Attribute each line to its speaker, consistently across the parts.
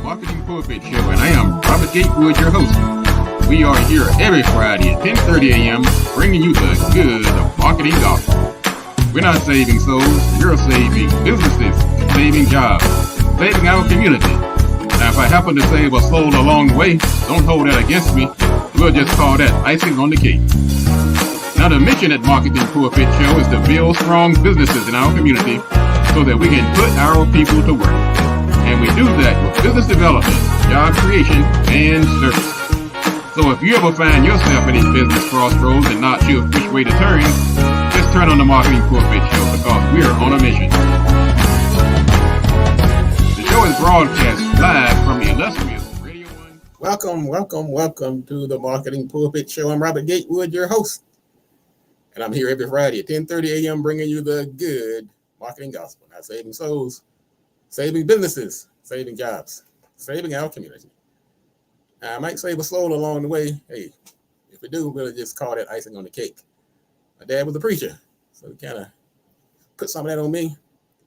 Speaker 1: Marketing Pulpit Show, and I am Robert Gatewood, your host. We are here every Friday at 10:30 a.m. bringing you the good of marketing gospel. We're not saving souls, you're saving businesses, saving jobs, saving our community. Now, if I happen to save a soul along the way, don't hold that against me. We'll just call that icing on the cake. Now, the mission at Marketing Pulpit Show is to build strong businesses in our community so that we can put our people to work. And we do that with business development, job creation, and service. So if you ever find yourself in a business crossroads and not sure which way to turn, just turn on the Marketing Pulpit Show because we're on a mission. The show is broadcast live from the illustrious Radio 1. Welcome to the Marketing Pulpit Show. I'm Robert Gatewood, your host. And I'm here every Friday at 10:30 a.m. bringing you the good marketing gospel. Not saving souls, saving businesses, saving jobs, saving our community. Now, I might save a soul along the way. Hey, if we do, we'll just call that icing on the cake. My dad was a preacher, so he kind of put some of that on me.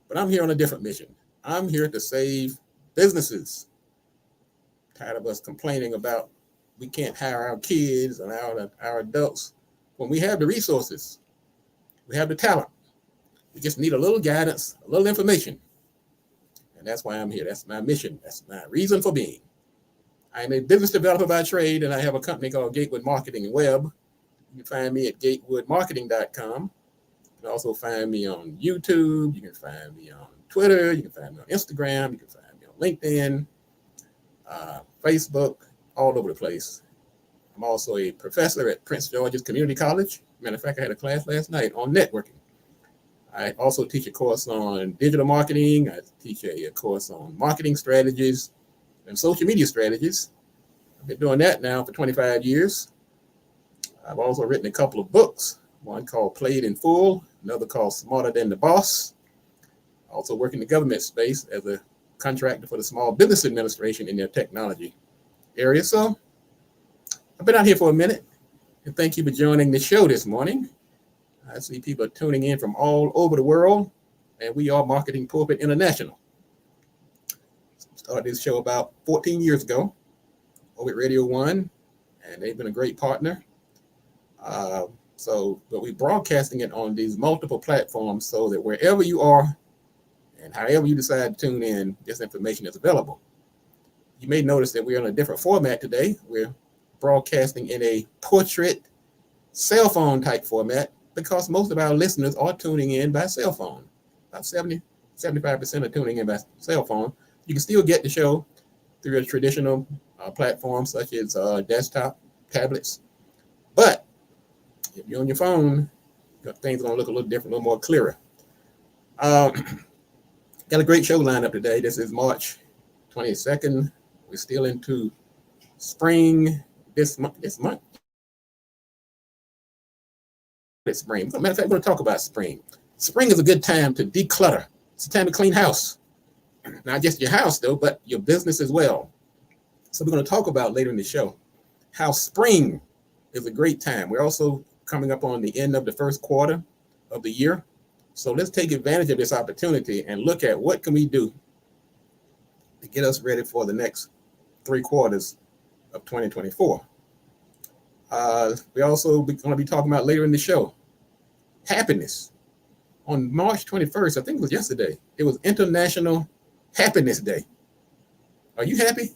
Speaker 1: But I'm here on a different mission. I'm here to save businesses. Tired of us complaining about we can't hire our kids and our adults when we have the resources. We have the talent. We just need a little guidance, a little information. And that's why I'm here. That's my mission. That's my reason for being. I'm a business developer by trade, and I have a company called Gatewood Marketing and Web. You can find me at gatewoodmarketing.com. You can also find me on YouTube. You can find me on Twitter. You can find me on Instagram. You can find me on LinkedIn, Facebook, all over the place. I'm also a professor at Prince George's Community College. Matter of fact, I had a class last night on networking. I also teach a course on digital marketing. I teach a course on marketing strategies and social media strategies. I've been doing that now for 25 years. I've also written a couple of books, one called Played in Full, another called Smarter Than the Boss. I also work in the government space as a contractor for the Small Business Administration in their technology area. So I've been out here for a minute, and thank you for joining the show this morning. I see people are tuning in from all over the world, and we are Marketing Pulpit International. Started this show about 14 years ago over at Radio 1, and they've been a great partner. But we're broadcasting it on these multiple platforms so that wherever you are and however you decide to tune in, this information is available. You may notice that we're in a different format today. We're broadcasting in a portrait cell phone type format because most of our listeners are tuning in by cell phone. About 75% are tuning in by cell phone. You can still get the show through a traditional platform such as desktop, tablets. But if you're on your phone, things are going to look a little different, a little more clearer. Got a great show lined up today. This is March 22nd. We're still into spring this month. It's spring. Matter of fact, we're going to talk about spring. Spring is a good time to declutter. It's a time to clean house. Not just your house, though, but your business as well. So we're going to talk about later in the show how spring is a great time. We're also coming up on the end of the first quarter of the year. So let's take advantage of this opportunity and look at what can we do to get us ready for the next 3 quarters of 2024. We also going to be talking about later in the show happiness. On March 21st, I think it was yesterday, it was International Happiness Day. Are you happy?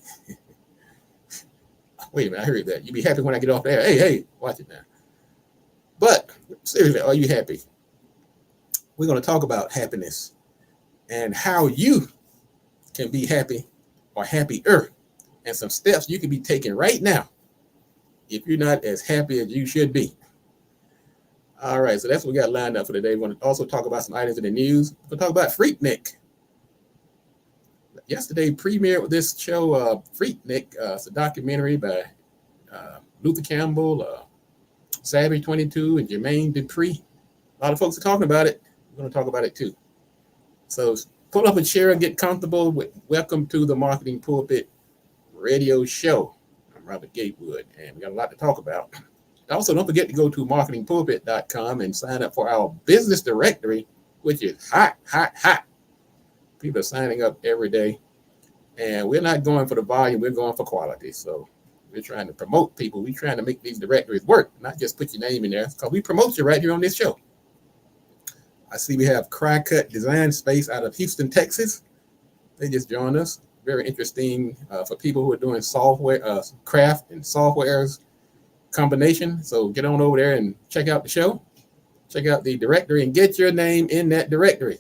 Speaker 1: Wait a minute, I heard that. You be happy when I get off there. Hey, watch it now. But seriously, are you happy? We're going to talk about happiness and how you can be happy or happier, and some steps you can be taking right now if you're not as happy as you should be. All right, so that's what we got lined up for today. We're going to also talk about some items in the news. We'll talk about Freaknik. Yesterday premiered with this show, Freaknik. It's a documentary by Luther Campbell, Savage 22, and Jermaine Dupri. A lot of folks are talking about it. We're going to talk about it too. So pull up a chair and get comfortable. Welcome to the Marketing Pulpit Radio Show. I'm Robert Gatewood, and we got a lot to talk about. Also, don't forget to go to marketingpulpit.com and sign up for our business directory, which is hot. People are signing up every day. And we're not going for the volume, we're going for quality. So we're trying to promote people. We're trying to make these directories work, not just put your name in there, because we promote you right here on this show. I see we have Cry Cut Design Space out of Houston, Texas. They just joined us. Very interesting for people who are doing software, craft and softwares combination. So get on over there and check out the show. Check out the directory and get your name in that directory.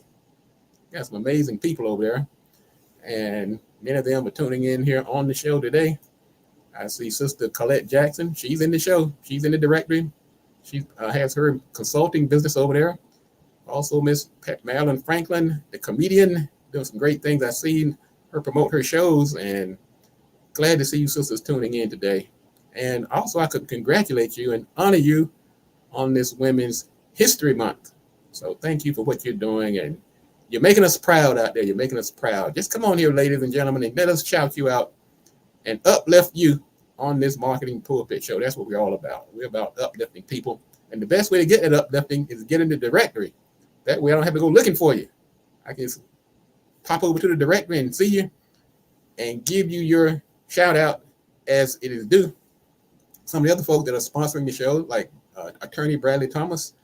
Speaker 1: Got some amazing people over there. And many of them are tuning in here on the show today. I see Sister Colette Jackson. She's in the show. She's in the directory. She has her consulting business over there. Also, Miss Marilyn Franklin, the comedian, doing some great things. I've seen her promote her shows, and glad to see you sisters tuning in today. And also, I could congratulate you and honor you on this Women's History Month. So thank you for what you're doing, and you're making us proud out there. You're making us proud. Just come on here, ladies and gentlemen, and let us shout you out and uplift you on this Marketing Pulpit Show. That's what we're all about. We're about uplifting people. And the best way to get that uplifting is get in the directory. That way I don't have to go looking for you. I can just pop over to the directory and see you and give you your shout out as it is due. Some of the other folks that are sponsoring the show, like Attorney Bradley Thomas,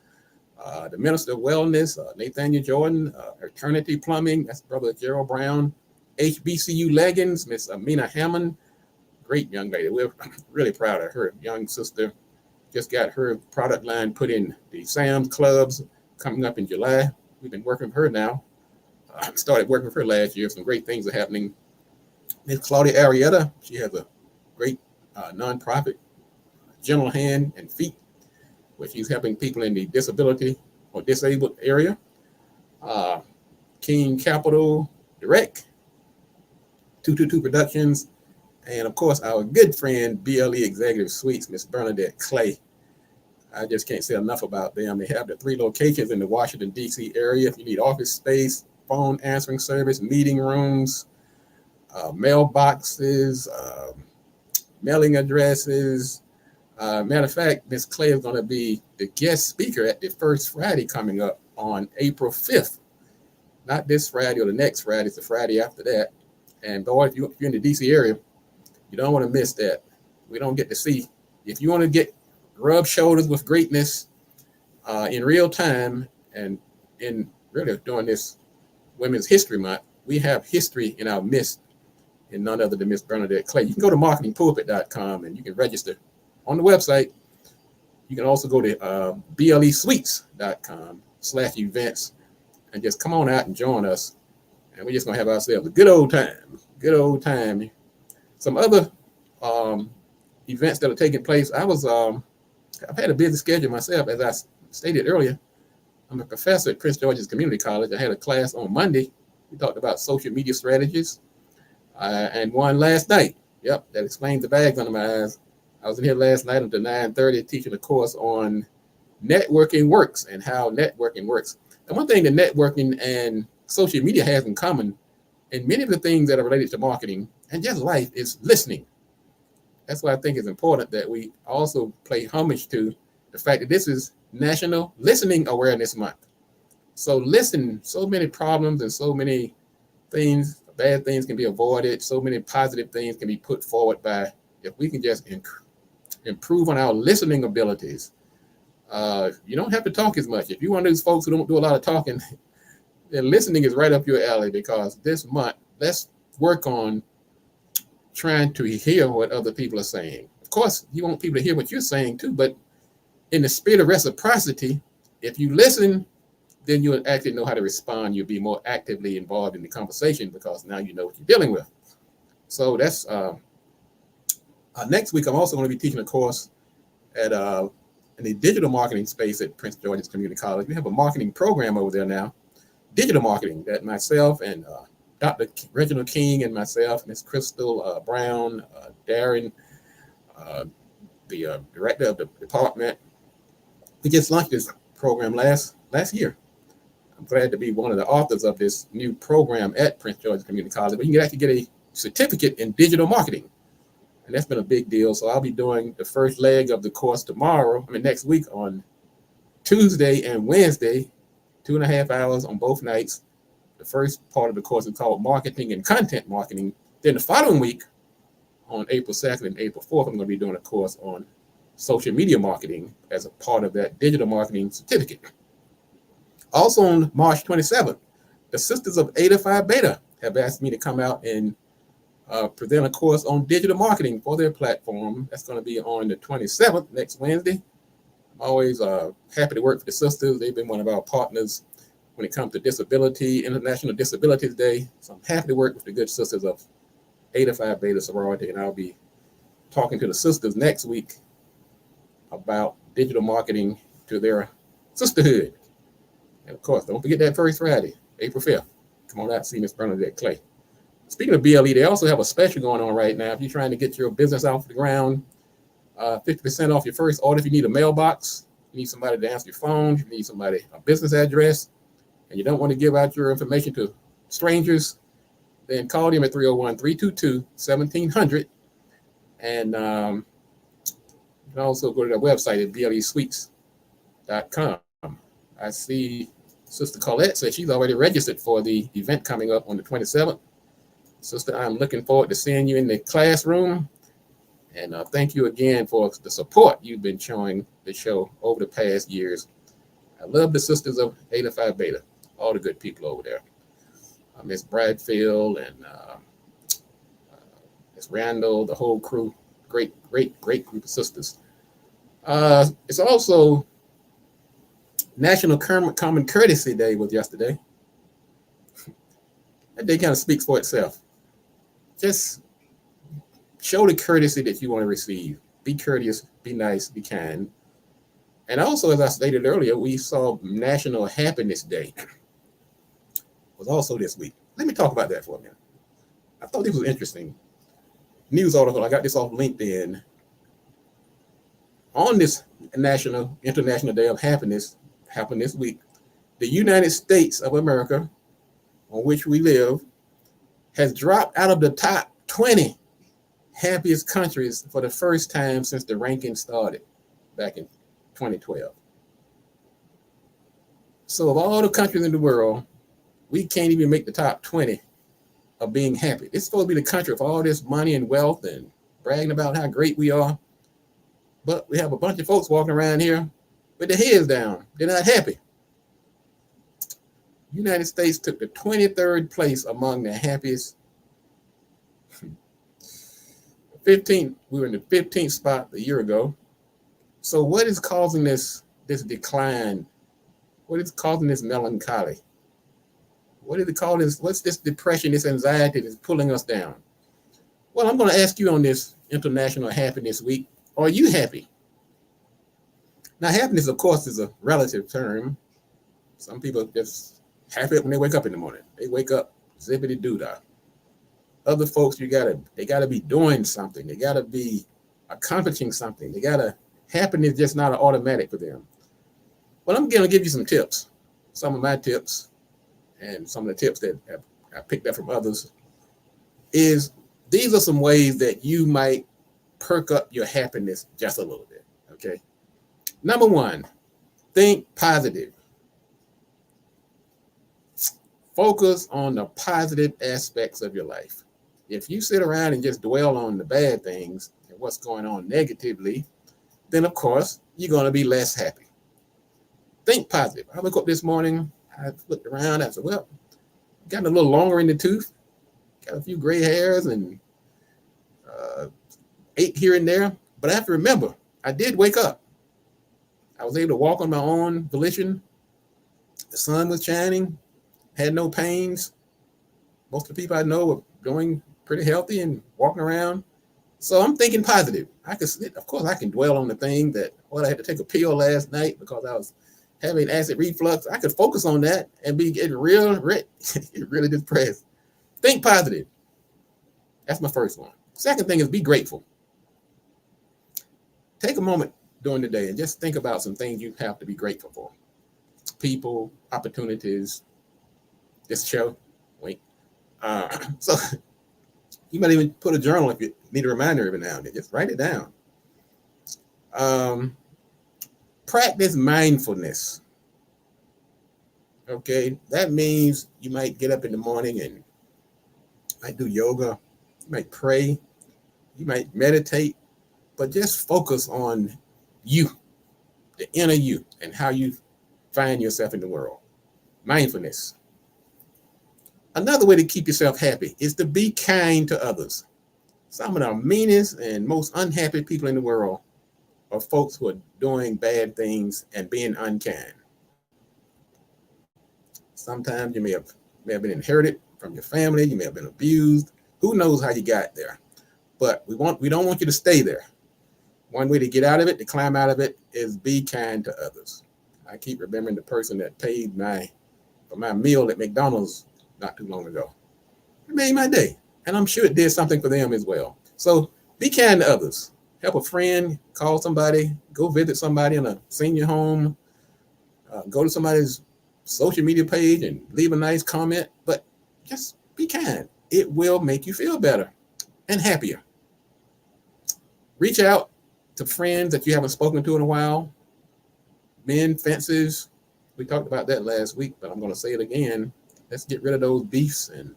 Speaker 1: the Minister of Wellness, Nathaniel Jordan, Eternity Plumbing, that's Brother Gerald Brown, HBCU Leggings, Miss Amina Hammond, great young lady. We're really proud of her. Young sister just got her product line put in the Sam's Clubs coming up in July. We've been working with her now. Started working with her last year. Some great things are happening. Miss Claudia Arietta, she has a great nonprofit, Gentle Hand and Feet, where she's helping people in the disability or disabled area. King Capital Direct, 222 Productions, and of course our good friend BLE Executive Suites, Miss Bernadette Clay. I just can't say enough about them. They have the 3 locations in the Washington, D.C. area. If you need office space, phone answering service, meeting rooms, mailboxes, mailing addresses. Matter of fact, Miss Clay is going to be the guest speaker at the first Friday coming up on April 5th. Not this Friday or the next Friday, it's the Friday after that. And boy, if you're in the D.C. area, you don't want to miss that. We don't get to see. If you want to rub shoulders with greatness in real time and in really during this Women's History Month, we have history in our midst and none other than Miss Bernadette Clay. You can go to marketingpulpit.com and you can register on the website. You can also go to blesuites.com/events and just come on out and join us. And we're just going to have ourselves a good old time. Some other events that are taking place. I've had a busy schedule myself, as I stated earlier. I'm a professor at Prince George's Community College. I had a class on Monday. We talked about social media strategies, and one last night. Yep, that explains the bags under my eyes. I was in here last night until 9:30 teaching a course on networking works and how networking works. And one thing that networking and social media has in common, and many of the things that are related to marketing and just life, is listening. That's why I think it's important that we also pay homage to the fact that this is National Listening Awareness Month. So listen, so many problems and so many things, bad things can be avoided. So many positive things can be put forward by, if we can just improve on our listening abilities. You don't have to talk as much. If you're one of those folks who don't do a lot of talking, then listening is right up your alley, because this month, let's work on trying to hear what other people are saying. Of course, you want people to hear what you're saying too, but in the spirit of reciprocity, if you listen, then you'll actually know how to respond. You'll be more actively involved in the conversation because now you know what you're dealing with. So that's next week. I'm also going to be teaching a course at in the digital marketing space at Prince George's Community College. We have a marketing program over there now, digital marketing, that myself and Dr. Reginald King and myself, Miss Crystal Brown, Darren, the director of the department, we just launched this program last year. I'm glad to be one of the authors of this new program at Prince George's Community College. But you can actually get a certificate in digital marketing, and that's been a big deal. So I'll be doing the first leg of the course next week on Tuesday and Wednesday, 2.5 hours on both nights. The first part of the course is called Marketing and Content Marketing, Then the following week, on April 2nd and April 4th, I'm going to be doing a course on social media marketing as a part of that digital marketing certificate. Also on March 27th, the Sisters of 805 Beta have asked me to come out and present a course on digital marketing for their platform. That's going to be on the 27th, next Wednesday. I'm always happy to work for the sisters. They've been one of our partners when it comes to disability, International Disabilities Day. So I'm happy to work with the good sisters of 805 Beta sorority, and I'll be talking to the sisters next week about digital marketing to their sisterhood. And of course, don't forget that first Friday, April 5th. Come on out, see Miss Bernadette Clay. Speaking of BLE, they also have a special going on right now. If you're trying to get your business off the ground, 50% off your first order. If you need a mailbox, you need somebody to answer your phone, you need somebody, a business address, and you don't want to give out your information to strangers, then call them at 301-322-1700. And you can also go to their website at blesweets.com. I see Sister Colette says she's already registered for the event coming up on the 27th. Sister, I'm looking forward to seeing you in the classroom. And thank you again for the support you've been showing the show over the past years. I love the Sisters of 805 Beta, all the good people over there. Miss Bradfield and Miss Randall, the whole crew. Great group of sisters. It's also National Common Courtesy Day was yesterday. That day kind of speaks for itself. Just show the courtesy that you want to receive. Be courteous, be nice, be kind. And also, as I stated earlier, we saw National Happiness Day. It was also this week. Let me talk about that for a minute. I thought this was interesting. News article, I got this off LinkedIn. On this International Day of Happiness, happened this week, the United States of America, on which we live, has dropped out of the top 20 happiest countries for the first time since the ranking started back in 2012. So of all the countries in the world, we can't even make the top 20 of being happy. It's supposed to be the country of all this money and wealth and bragging about how great we are. But we have a bunch of folks walking around here with their heads down. They're not happy. United States took the 23rd place among the happiest. 15th, we were in the 15th spot a year ago. So what is causing this decline? What is causing this melancholy? What is it called? What's this depression, this anxiety that's pulling us down? Well, I'm going to ask you on this International Happiness Week, are you happy? Now, happiness, of course, is a relative term. Some people just happy when they wake up in the morning. They wake up, zippity-doo-dah. Other folks, they gotta be doing something. They gotta be accomplishing something. Happiness is just not an automatic for them. Well, I'm gonna give you some tips. Some of my tips and some of the tips that I picked up from others is these are some ways that you might perk up your happiness just a little bit, okay? Number one, think positive. Focus on the positive aspects of your life. If you sit around and just dwell on the bad things and what's going on negatively, then of course, you're going to be less happy. Think positive. I woke up this morning, I looked around, I said, well, got a little longer in the tooth, got a few gray hairs and ache here and there. But I have to remember, I did wake up. I was able to walk on my own volition. The sun was shining, had no pains. Most of the people I know are doing pretty healthy and walking around. So I'm thinking positive. I can dwell on the thing that, well, I had to take a pill last night because I was having acid reflux. I could focus on that and be getting really depressed. Think positive. That's my first one. Second thing is be grateful. Take a moment during the day and just think about some things you have to be grateful for. People, opportunities, this show, wink. So you might even put a journal if you need a reminder every now and then. Just write it down. Practice mindfulness. Okay, that means you might get up in the morning and might do yoga, You might pray, you might meditate, but just focus on you, the inner you, and how you find yourself in the world. Mindfulness. Another way to keep yourself happy is to be kind to others. Some of the meanest and most unhappy people in the world are folks who are doing bad things and being unkind. Sometimes you may have been inherited from your family, you may have been abused. Who knows how you got there? But we don't want you to stay there. One way to get out of it, to climb out of it, is be kind to others. I keep remembering the person that paid for my meal at McDonald's not too long ago. It made my day. And I'm sure it did something for them as well. So be kind to others. Help a friend, call somebody, go visit somebody in a senior home, go to somebody's social media page and leave a nice comment, but just be kind. It will make you feel better and happier. Reach out to friends that you haven't spoken to in a while. Mend fences. We talked about that last week, but I'm going to say it again. Let's get rid of those beefs and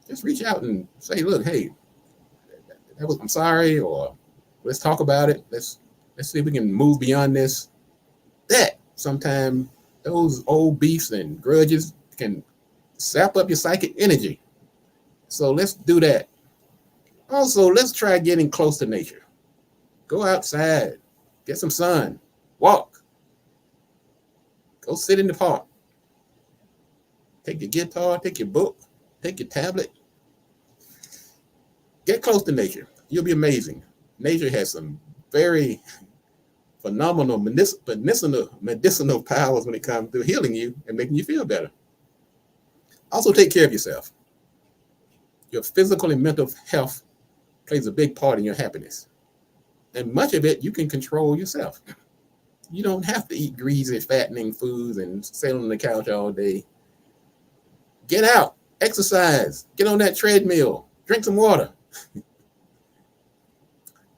Speaker 1: just reach out and say, look, hey, I'm sorry, or let's talk about it. Let's see if we can move beyond this. That sometimes those old beefs and grudges can sap up your psychic energy. So let's do that. Also, let's try getting close to nature. Go outside, get some sun, walk, go sit in the park. Take your guitar, take your book, take your tablet. Get close to nature. You'll be amazing. Nature has some very phenomenal medicinal powers when it comes to healing you and making you feel better. Also, take care of yourself. Your physical and mental health plays a big part in your happiness. And much of it you can control yourself. You don't have to eat greasy, fattening foods and sit on the couch all day. Get out, exercise, get on that treadmill, drink some water.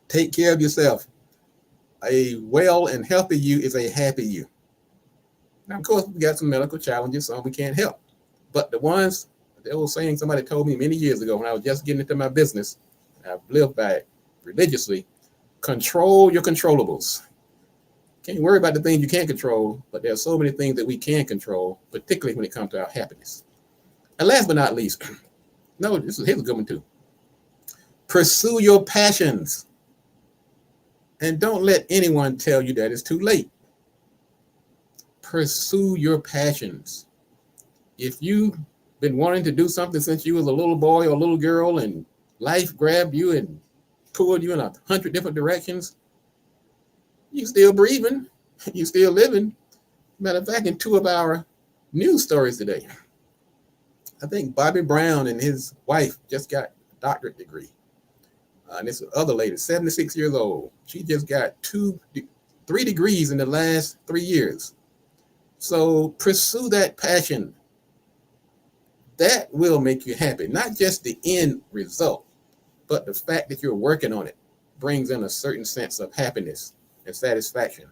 Speaker 1: Take care of yourself. A well and healthy you is a happy you. Now, of course, we got some medical challenges, some we can't help. But the old saying somebody told me many years ago when I was just getting into my business, I've lived by it religiously: control your controllables. Can't worry about the things you can't control, but there are so many things that we can control, particularly when it comes to our happiness. And last but not least, here's a good one too. Pursue your passions. And don't let anyone tell you that it's too late. Pursue your passions. If you've been wanting to do something since you was a little boy or a little girl and life grabbed you and pulled you in 100 different directions, you still breathing, you still living. Matter of fact, in 2 of our news stories today, I think Bobby Brown and his wife just got a doctorate degree. And this other lady, 76 years old, she just got 3 degrees in the last 3 years. So pursue that passion. That will make you happy. Not just the end result, but the fact that you're working on it brings in a certain sense of happiness and satisfaction.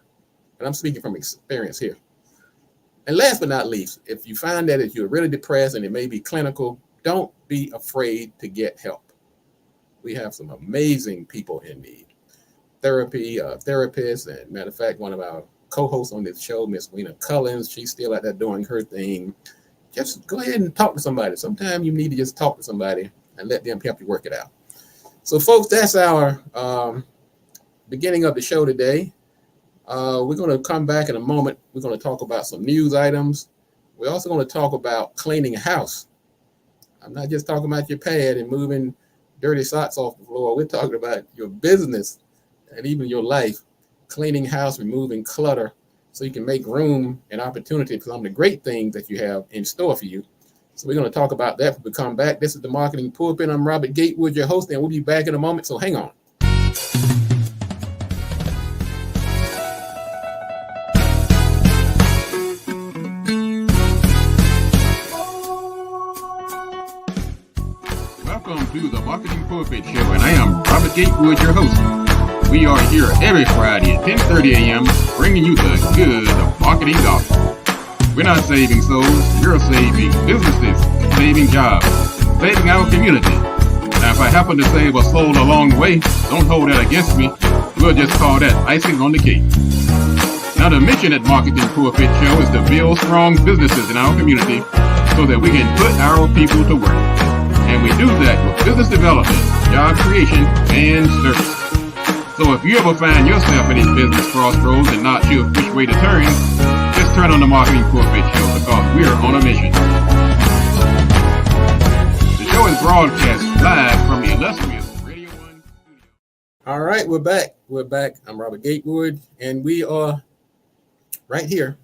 Speaker 1: And I'm speaking from experience here. And last but not least, if you find that if you're really depressed and it may be clinical, don't be afraid to get help. We have some amazing people in the therapy, therapists. And matter of fact, one of our co-hosts on this show, Miss Wena Cullins, she's still out there doing her thing. Just go ahead and talk to somebody. Sometimes you need to just talk to somebody and let them help you work it out. So folks, that's our beginning of the show today. We're going to come back in a moment. We're going to talk about some news items. We're also going to talk about cleaning a house. I'm not just talking about your pad and moving dirty socks off the floor. We're talking about your business and even your life, cleaning house, removing clutter so you can make room and opportunity for some of the great things that you have in store for you. So we're going to talk about that when we come back. This is the Marketing Pulpit. I'm Robert Gatewood, your host, and we'll be back in a moment. So hang on. Welcome to the Marketing Pulpit Show, and I am Robert Gatewood, your host. We are here every Friday at 10:30 a.m. bringing you the good of marketing gospel. We're not saving souls, you're saving businesses, saving jobs, saving our community. Now Now, if I happen to save a soul along the way, don't hold that against me. We'll just call that icing on the cake. Now, the mission at Marketing Pulpit Show is to build strong businesses in our community so that we can put our people to work. And we do that with business development, job creation, and service. So if you ever find yourself in these business crossroads and not sure which way to turn, just turn on the Marketing Pulpit Show because we're on a mission. The show is broadcast live from the illustrious Radio 1 studio. All right, we're back. I'm Robert Gatewood, and we are right here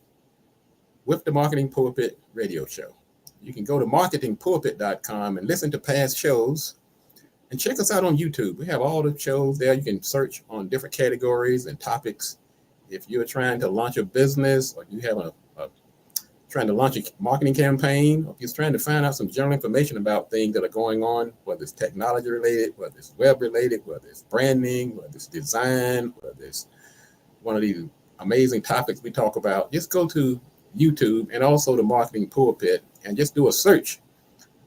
Speaker 1: with the Marketing Pulpit Radio Show. You can go to marketingpulpit.com and listen to past shows. And check us out on YouTube. We have all the shows there. You can search on different categories and topics. If you're trying to launch a business, or you have trying to launch a marketing campaign, or if you're trying to find out some general information about things that are going on, whether it's technology related, whether it's web related, whether it's branding, whether it's design, whether it's one of these amazing topics we talk about, just go to YouTube and also the Marketing Pulpit and just do a search.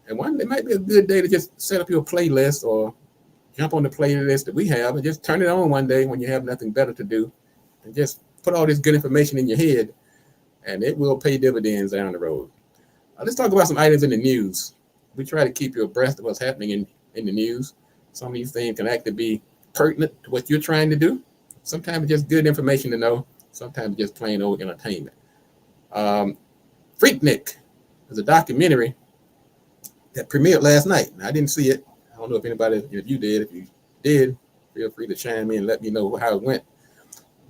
Speaker 1: And one day might be a good day to just set up your playlist or jump on the playlist that we have and just turn it on one day when you have nothing better to do and just put all this good information in your head, and it will pay dividends down the road. Let's talk about some items in the news. We try to keep you abreast of what's happening in the news. Some of these things can actually be pertinent to what you're trying to do. Sometimes it's just good information to know. Sometimes it's just plain old entertainment. Freaknik is a documentary that premiered last night. I didn't see it. I don't know if you did. If you did, feel free to chime in and let me know how it went.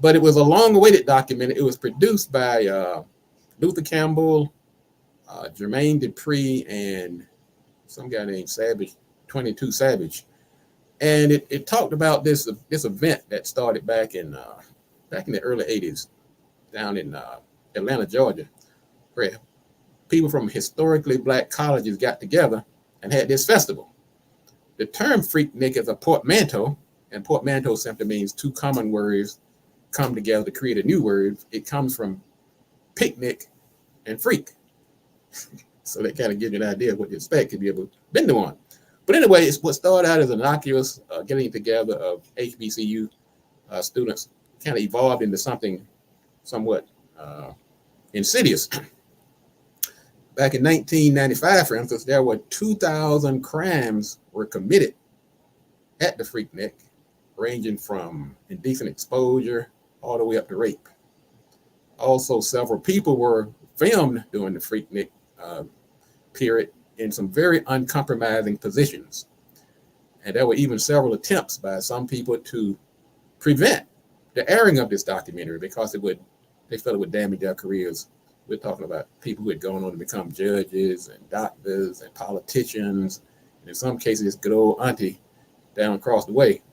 Speaker 1: But it was a long-awaited documentary. It was produced by Luther Campbell, Jermaine Dupri, and some guy named 22 Savage. And it talked about this event that started back in the early 80s down in Atlanta, Georgia, where people from historically black colleges got together and had this festival. The term Freaknik is a portmanteau, and portmanteau simply means two common words come together to create a new word. It comes from picnic and freak. So that kind of gives you an idea of what to expect if you ever been to one. But anyway, it's what started out as an innocuous getting together of HBCU students, kind of evolved into something somewhat insidious. Back in 1995, for instance, there were 2,000 crimes were committed at the Freaknik, ranging from indecent exposure all the way up to rape. Also, several people were filmed during the Freaknik period in some very uncompromising positions. And there were even several attempts by some people to prevent the airing of this documentary because they felt it would damage their careers. We're talking about people who had gone on to become judges and doctors and politicians, and in some cases, good old auntie down across the way.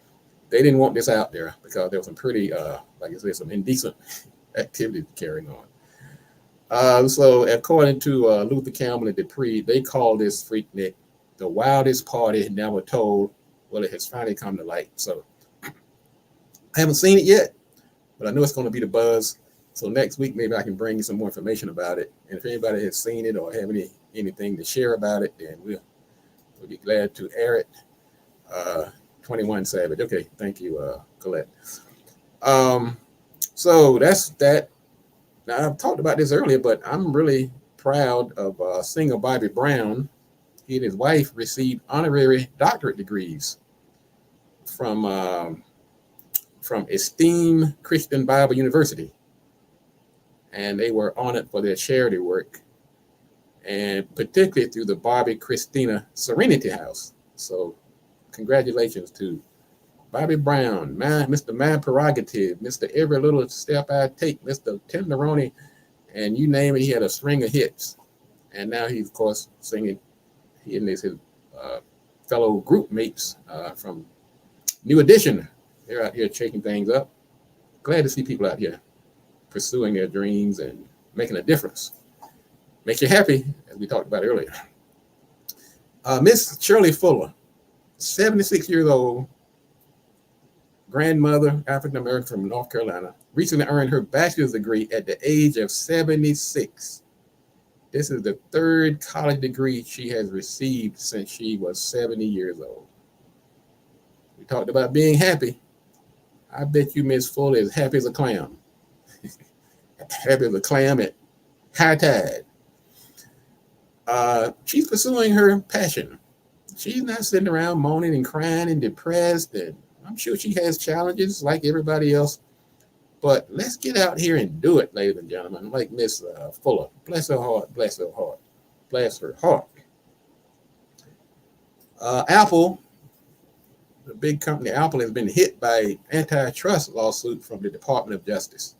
Speaker 1: They didn't want this out there because there was some pretty, like I said, some indecent activity carrying on. So according to Luther Campbell and Dupree, they call this Freaknik the wildest party never told. Well, it has finally come to light. So I haven't seen it yet, but I know it's going to be the buzz. So next week, maybe I can bring you some more information about it. And if anybody has seen it or have anything to share about it, then we'll be glad to air it. 21 Savage. Okay, thank you, Colette. So that's that. Now, I've talked about this earlier, but I'm really proud of singer Bobby Brown. He and his wife received honorary doctorate degrees from esteemed Christian Bible University. And they were honored for their charity work, and particularly through the Bobby Christina Serenity House. So congratulations to Bobby Brown, Mr. Man Prerogative, Mr. Every Little Step I Take, Mr. Tenderoni, and you name it, he had a string of hits. And now he's, of course, singing, he and his fellow group mates from New Edition. They're out here shaking things up. Glad to see people out here pursuing their dreams and making a difference. Make you happy, as we talked about earlier. Miss Shirley Fuller, 76 years old, grandmother, African-American from North Carolina, recently earned her bachelor's degree at the age of 76. This is the third college degree she has received since she was 70 years old. We talked about being happy. I bet you Miss Fuller is happy as a clam. Happy as a clam at high tide. She's pursuing her passion. She's not sitting around moaning and crying and depressed. And I'm sure she has challenges like everybody else. But let's get out here and do it, ladies and gentlemen. Like Miss Fuller. Bless her heart. Bless her heart. Bless her heart. Apple, the big company Apple, has been hit by an antitrust lawsuit from the Department of Justice.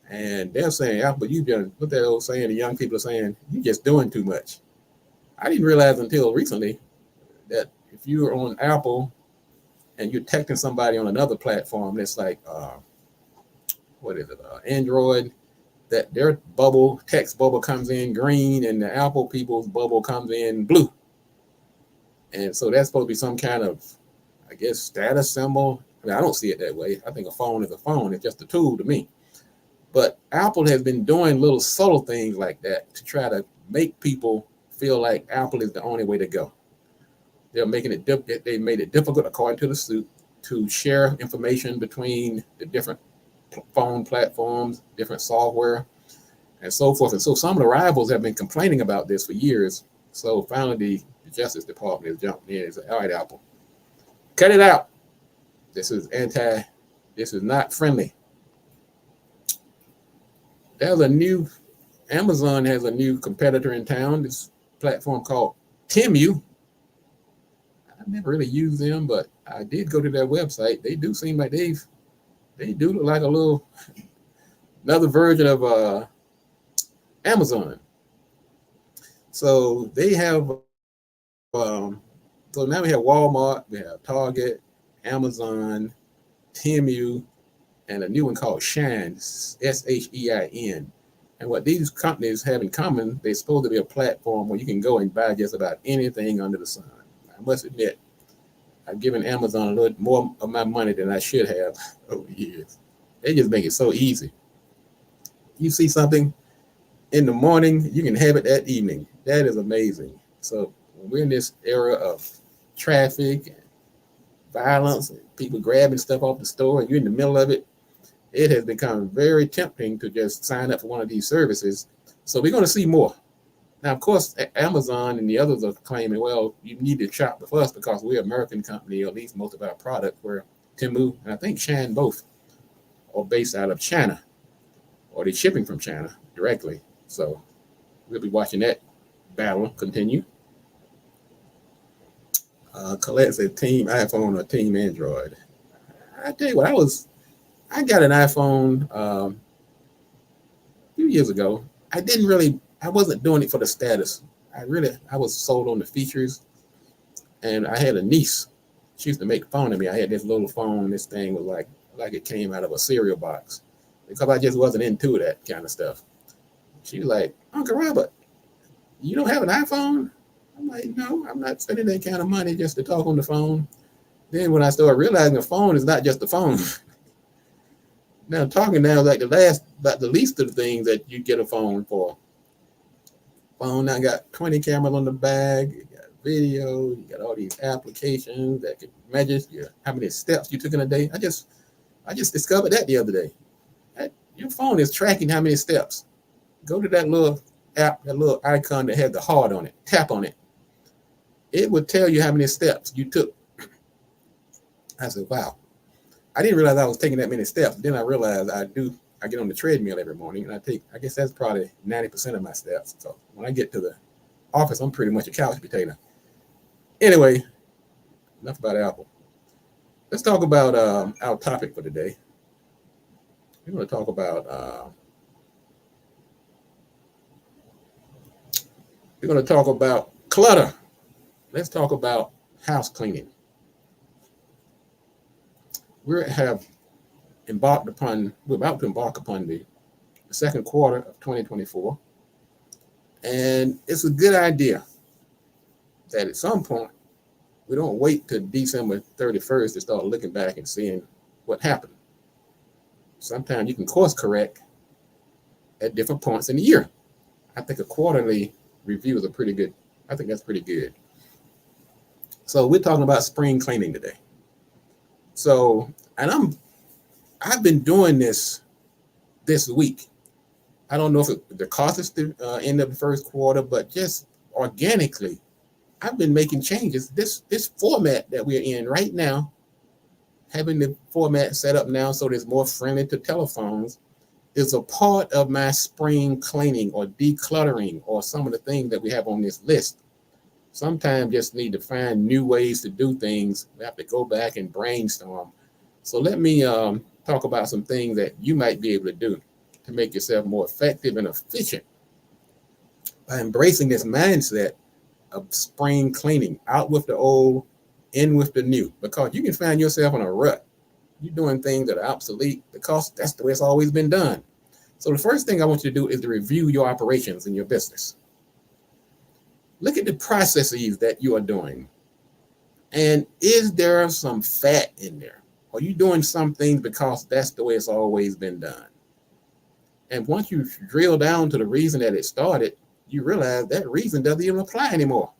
Speaker 1: And they're saying, Apple, you've done what that old saying, the young people are saying, you're just doing too much. I didn't realize until recently that if you're on Apple and you're texting somebody on another platform that's like, Android, that their text bubble comes in green and the Apple people's bubble comes in blue. And so that's supposed to be some kind of, I guess, status symbol. I mean, I don't see it that way. I think a phone is a phone. It's just a tool to me. But Apple has been doing little subtle things like that to try to make people feel like Apple is the only way to go. They're making it they made it difficult, according to the suit, to share information between the different phone platforms, different software, and so forth. And so some of the rivals have been complaining about this for years. So finally, the Justice Department has jumped in and said, all right, Apple, cut it out. This is not friendly. Amazon has a new competitor in town, this platform called Temu. I've never really used them, but I did go to their website. They do seem like they do look like another version of Amazon. So they have, so now we have Walmart, we have Target, Amazon, Temu, and a new one called Shein, Shein. And what these companies have in common, they're supposed to be a platform where you can go and buy just about anything under the sun. I must admit, I've given Amazon a little more of my money than I should have over the years. They just make it so easy. You see something in the morning, you can have it that evening. That is amazing. So when we're in this era of traffic and violence and people grabbing stuff off the store and you're in the middle of it, it has become very tempting to just sign up for one of these services. So we're going to see more. Now, of course, Amazon and the others are claiming, well, you need to shop with us because we're an American company, or at least most of our product, where Temu and I think Shein both are based out of China, or they're shipping from China directly. So we'll be watching that battle continue. Colette said team iPhone or team Android. I tell you what, I got an iPhone a few years ago. I wasn't doing it for the status. I was sold on the features. And I had a niece. She used to make fun of me. I had this little phone. This thing was like it came out of a cereal box because I just wasn't into that kind of stuff. She was like, Uncle Robert, you don't have an iPhone? I'm like, no, I'm not spending that kind of money just to talk on the phone. Then when I started realizing a phone is not just a phone. Now talking now is like the least of the things that you get a phone for. Phone now got 20 cameras on the back, you got video, you got all these applications that can measure how many steps you took in a day. I just discovered that the other day. Your phone is tracking how many steps. Go to that little app, that little icon that has the heart on it. Tap on it. It would tell you how many steps you took. I said, wow. I didn't realize I was taking that many steps. Then I realized I get on the treadmill every morning, and I guess that's probably 90% of my steps. So when I get to the office, I'm pretty much a couch potato. Anyway, enough about Apple. Let's talk about our topic for today. We're going to talk about clutter. Let's talk about house cleaning. We're about to embark upon the second quarter of 2024. And it's a good idea that at some point, we don't wait till December 31st to start looking back and seeing what happened. Sometimes you can course correct at different points in the year. I think a quarterly review is I think that's pretty good. So we're talking about spring cleaning today. So, and I've been doing this week. I don't know if the cost is the end of the first quarter, but just organically, I've been making changes. This format that we're in right now, having the format set up now so it's more friendly to telephones, is a part of my spring cleaning or decluttering or some of the things that we have on this list. Sometimes just need to find new ways to do things. We have to go back and brainstorm. So let me talk about some things that you might be able to do to make yourself more effective and efficient by embracing this mindset of spring cleaning, out with the old, in with the new, because you can find yourself in a rut. You're doing things that are obsolete because that's the way it's always been done. So the first thing I want you to do is to review your operations in your business. Look at the processes that you are doing. And is there some fat in there? Are you doing some things because that's the way it's always been done? And once you drill down to the reason that it started, you realize that reason doesn't even apply anymore.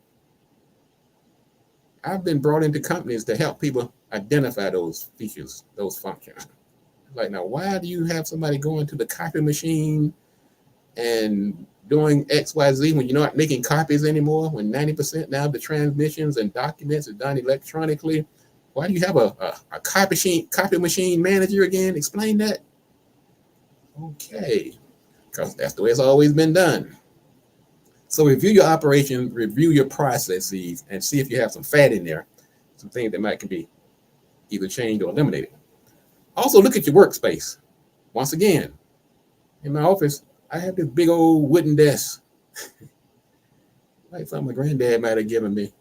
Speaker 1: I've been brought into companies to help people identify those features, those functions. Like, now, why do you have somebody going to the copy machine and doing XYZ when you're not making copies anymore, when 90% now of the transmissions and documents are done electronically? Why do you have a copy machine manager again? Explain that. Okay, because that's the way it's always been done. So review your operations, review your processes, and see if you have some fat in there, some things that might can be either changed or eliminated. Also, look at your workspace. Once again, in my office, I have this big old wooden desk, like something my granddad might have given me.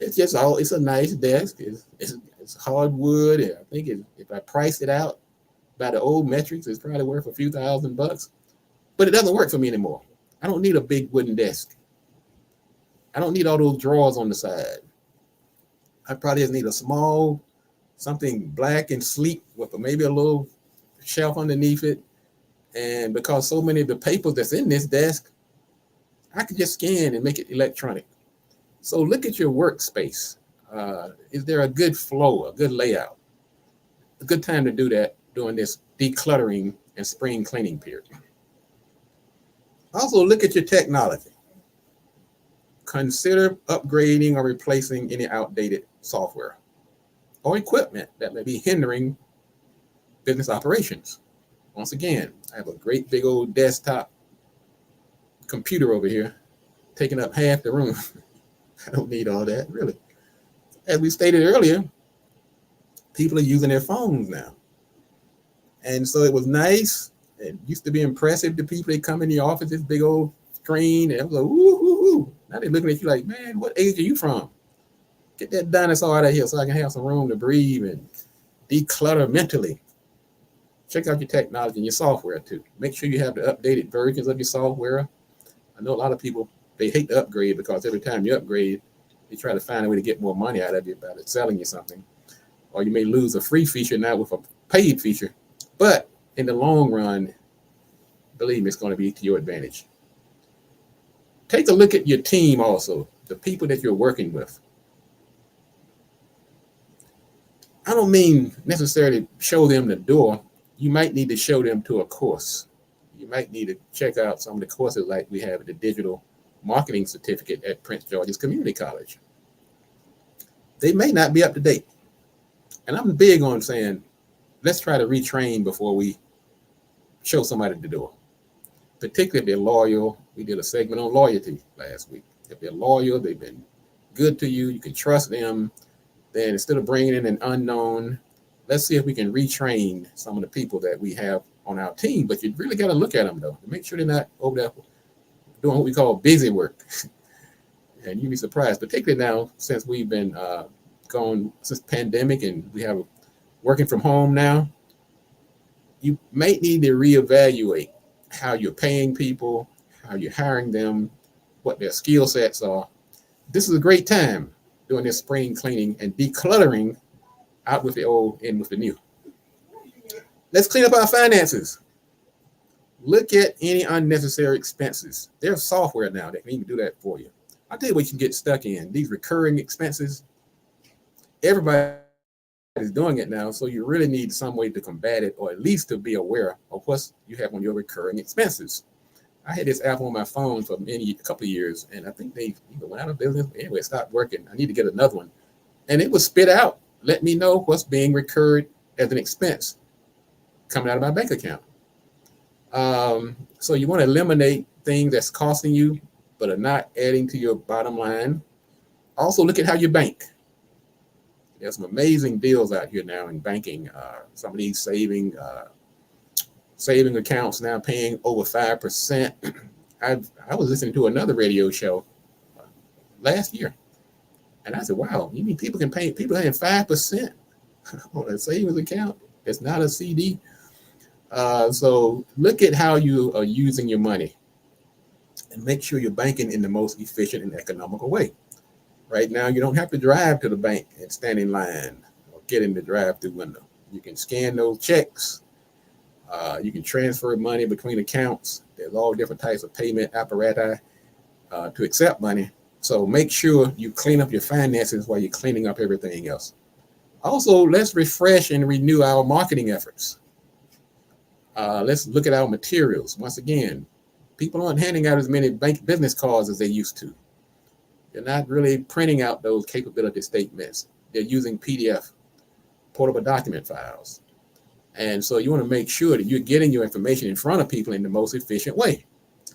Speaker 1: It's a nice desk. It's hardwood. And I think if I priced it out by the old metrics, it's probably worth a few $1,000. But it doesn't work for me anymore. I don't need a big wooden desk. I don't need all those drawers on the side. I probably just need a small, something black and sleek with maybe a little shelf underneath it. And because so many of the papers that's in this desk, I could just scan and make it electronic. So look at your workspace. Is there a good flow, a good layout? A good time to do that during this decluttering and spring cleaning period. Also, look at your technology. Consider upgrading or replacing any outdated software or equipment that may be hindering business operations. Once again, I have a great big old desktop computer over here taking up half the room. I don't need all that, really. As we stated earlier, people are using their phones now. And so it was nice. It used to be impressive to people. They come in the office, this big old screen, and it was like, ooh. Now they're looking at you like, man, what age are you from? Get that dinosaur out of here so I can have some room to breathe and declutter mentally. Check out your technology and your software too. Make sure you have the updated versions of your software. I know a lot of people, they hate to upgrade because every time you upgrade, they try to find a way to get more money out of you by selling you something. Or you may lose a free feature now with a paid feature. But in the long run, believe me, it's going to be to your advantage. Take a look at your team also, the people that you're working with. I don't mean necessarily show them the door. You might need to show them to a course. You might need to check out some of the courses like we have at the Digital Marketing Certificate at Prince George's Community College. They may not be up to date. And I'm big on saying, let's try to retrain before we show somebody the door. Particularly if they're loyal. We did a segment on loyalty last week. If they're loyal, they've been good to you, you can trust them, then instead of bringing in an unknown, let's see if we can retrain some of the people that we have on our team. But you really got to look at them, though, to make sure they're not over there doing what we call busy work. And you'd be surprised, particularly now since we've been gone since pandemic and we have working from home now. You might need to reevaluate how you're paying people, how you're hiring them, what their skill sets are. This is a great time doing this spring cleaning and decluttering, out with the old, in with the new. Let's clean up our finances. Look at any unnecessary expenses. There's software now that can even do that for you. I'll tell you what you can get stuck in. These recurring expenses. Everybody is doing it now, so you really need some way to combat it, or at least to be aware of what you have on your recurring expenses. I had this app on my phone for a couple of years, and I think they either went out of business. Anyway, it stopped working. I need to get another one. And it would spit out, let me know what's being recurred as an expense coming out of my bank account. So you want to eliminate things that's costing you, but are not adding to your bottom line. Also, look at how you bank. There's some amazing deals out here now in banking. Some of these saving accounts now paying over 5%. I was listening to another radio show last year, and I said, "Wow, you mean people paying 5% on a savings account? It's not a CD." So look at how you are using your money, and make sure you're banking in the most efficient and economical way. Right now, you don't have to drive to the bank and stand in line or get in the drive-through window. You can scan those checks. You can transfer money between accounts. There's all different types of payment apparatus to accept money. So make sure you clean up your finances while you're cleaning up everything else. Also, let's refresh and renew our marketing efforts. Let's look at our materials. Once again, people aren't handing out as many bank business cards as they used to. They're not really printing out those capability statements. They're using PDF, portable document files. And so you want to make sure that you're getting your information in front of people in the most efficient way.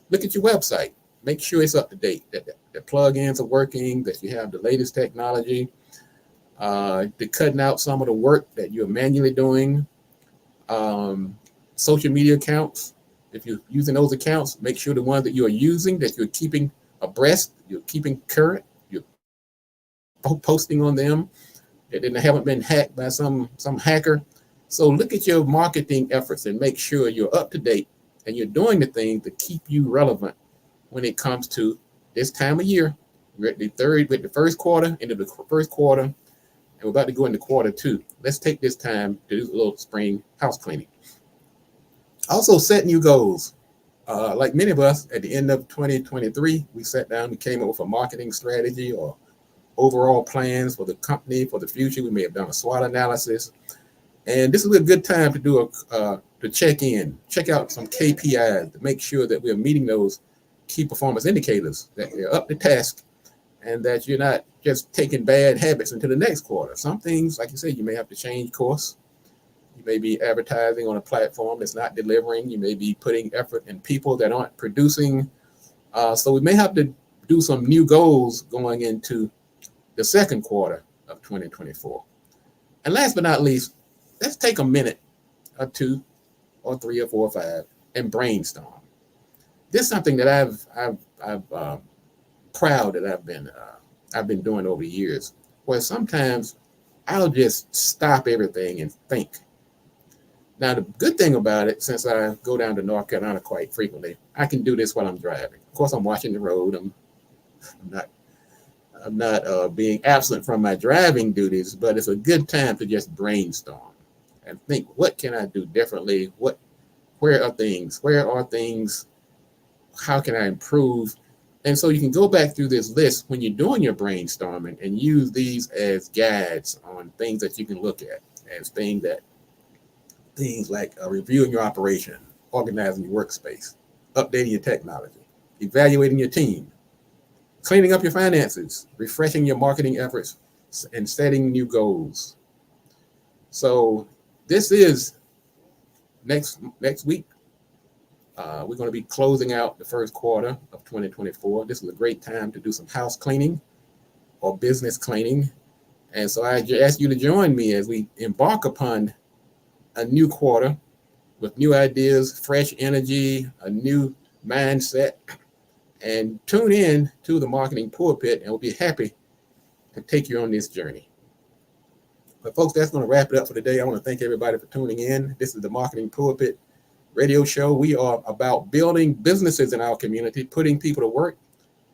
Speaker 1: Look at your website. Make sure it's up to date, that the plugins are working, that you have the latest technology, to cutting out some of the work that you're manually doing. Social media accounts, if you're using those accounts, make sure the ones that you're using, that you're keeping abreast, you're keeping current, you're posting on them, that they haven't been hacked by some hacker. So look at your marketing efforts and make sure you're up to date and you're doing the things to keep you relevant when it comes to this time of year. We're at the first quarter, into the first quarter, and we're about to go into quarter two. Let's take this time to do a little spring house cleaning. Also, set new goals. Like many of us, at the end of 2023, we sat down and came up with a marketing strategy or overall plans for the company for the future. We may have done a SWOT analysis. And this is a good time to do to check out some KPIs to make sure that we're meeting those key performance indicators, that you're up to task, and that you're not just taking bad habits into the next quarter. Some things, like you said, you may have to change course. You may be advertising on a platform that's not delivering. You may be putting effort in people that aren't producing. So we may have to do some new goals going into the second quarter of 2024. And last but not least, let's take a minute or two or three or four or five and brainstorm. This is something that I've proud that I've been doing over the years, where sometimes I'll just stop everything and think. Now, the good thing about it, since I go down to North Carolina quite frequently, I can do this while I'm driving. Of course, I'm watching the road. I'm not being absent from my driving duties, but it's a good time to just brainstorm and think, what can I do differently? Where are things? How can I improve? And so you can go back through this list when you're doing your brainstorming and use these as guides on things that you can look at as things like reviewing your operation, organizing your workspace, updating your technology, evaluating your team, cleaning up your finances, refreshing your marketing efforts, and setting new goals. So this is next week. We're going to be closing out the first quarter of 2024. This is a great time to do some house cleaning or business cleaning. And so I ask you to join me as we embark upon a new quarter with new ideas, fresh energy, a new mindset, and tune in to the Marketing Pulpit, and we'll be happy to take you on this journey. But folks, that's going to wrap it up for today. I want to thank everybody for tuning in. This is the Marketing Pulpit radio show. We are about building businesses in our community, putting people to work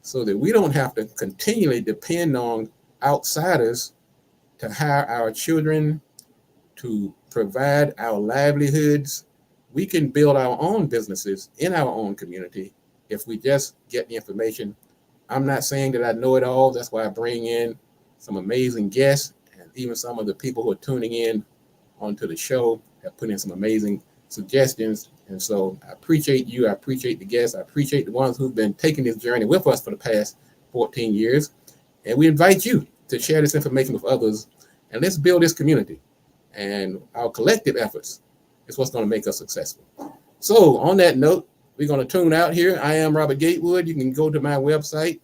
Speaker 1: so that we don't have to continually depend on outsiders to hire our children, to provide our livelihoods. We can build our own businesses in our own community if we just get the information. I'm not saying that I know it all. That's why I bring in some amazing guests and even some of the people who are tuning in onto the show have put in some amazing suggestions. And so I appreciate you. I appreciate the guests. I appreciate the ones who've been taking this journey with us for the past 14 years. And we invite you to share this information with others. And let's build this community. And our collective efforts is what's going to make us successful. So on that note, we're going to tune out here. I am Robert Gatewood. You can go to my website,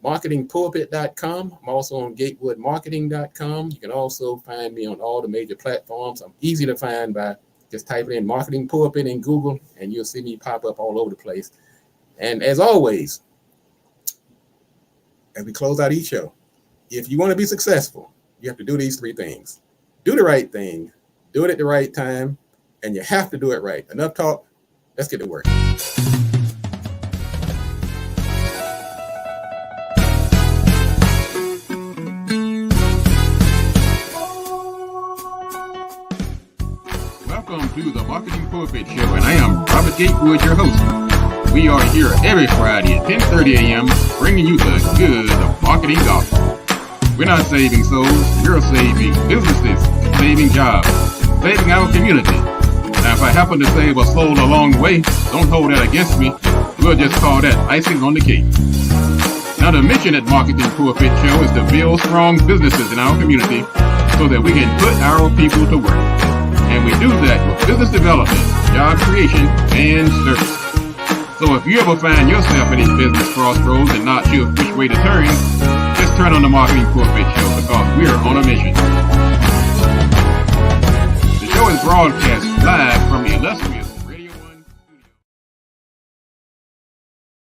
Speaker 1: marketingpulpit.com. I'm also on gatewoodmarketing.com. You can also find me on all the major platforms. I'm easy to find by just typing in Marketing Pulpit in Google, and you'll see me pop up all over the place. And as always, as we close out each show, if you want to be successful, you have to do these 3 things. Do the right thing, do it at the right time, and you have to do it right. Enough talk. Let's get to work. Welcome to the Marketing Pulpit Show, and I am Robert Gatewood, your host. We are here every Friday at 10:30 a.m. bringing you the good of marketing gospel. We're not saving souls, we're saving businesses, saving jobs, saving our community. Now, if I happen to save a soul along the way, don't hold that against me. We'll just call that icing on the cake. Now, the mission at Marketing Pulpit Show is to build strong businesses in our community so that we can put our people to work. And we do that with business development, job creation, and service. So if you ever find yourself in a business crossroads and not sure which way to turn, just turn on the Marketing Pulpit Show because we're on a mission. The show is broadcast live from the illustrious